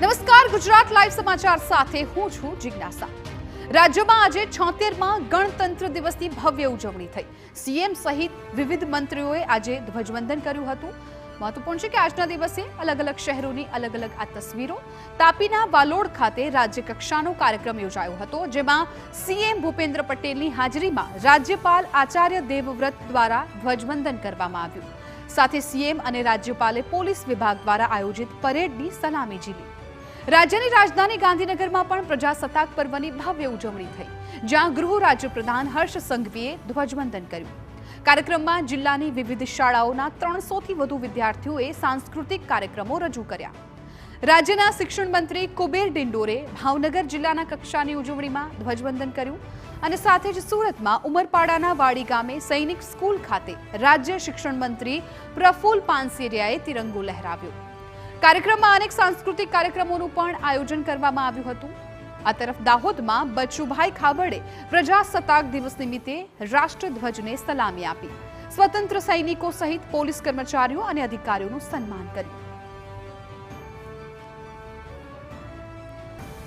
નમસ્કાર, ગુજરાત લાઈવ સમાચાર સાથે હું છું જિજ્ઞાસા। રાજ્યમાં આજે 76માં ગણતંત્ર દિવસની ભવ્ય ઉજવણી થઈ। સીએમ સહિત વિવિધ મંત્રીઓએ આજે ધ્વજવંદન કર્યું હતું। મહત્વપૂર્ણ છે કે આજના દિવસે અલગ અલગ શહેરોની અલગ અલગ આ તસવીરો। તાપીના વાલોડ ખાતે રાજ્ય કક્ષાનો કાર્યક્રમ યોજાયો હતો, જેમાં સીએમ ભૂપેન્દ્ર પટેલની હાજરીમાં રાજ્યપાલ આચાર્ય દેવવ્રત દ્વારા ધ્વજવંદન કરવામાં આવ્યું। સાથે સીએમ અને રાજ્યપાલે પોલીસ વિભાગ દ્વારા આયોજિત પરેડની સલામી ઝીલી। રાજ્યની રાજધાની ગાંધીનગરમાં પણ પ્રજાસત્તાક પર્વની ભવ્ય ઉજવણી થઈ, જ્યાં ગૃહ રાજ્ય પ્રધાન હર્ષ સંઘવીએ ધ્વજવંદન કર્યું। કાર્યક્રમમાં જિલ્લાની વિવિધ શાળાઓના 300થી વધુ વિદ્યાર્થીઓએ સાંસ્કૃતિક કાર્યક્રમો રજૂ કર્યા। રાજ્યના શિક્ષણ મંત્રી કુબેર ડિંડોરે ભાવનગર જિલ્લાના કક્ષાની ઉજવણીમાં ધ્વજવંદન કર્યું અને સાથે જ સુરતમાં ઉમરપાડાના વાડી ગામે સૈનિક સ્કૂલ ખાતે રાજ્ય શિક્ષણ મંત્રી પ્રફુલ પાનસેરિયાએ તિરંગો લહેરાવ્યો। કાર્યક્રમમાં અનેક સાંસ્કૃતિક કાર્યક્રમોનું પણ આયોજન કરવામાં આવ્યું હતું। આ તરફ દાહોદમાં બચુભાઈ ખાબડે પ્રજાસત્તાક દિવસ નિમિત્તે રાષ્ટ્રધ્વજને સલામી આપી, સ્વતંત્ર સૈનિકો સહિત પોલીસ કર્મચારીઓ અને અધિકારીઓનું સન્માન કર્યું।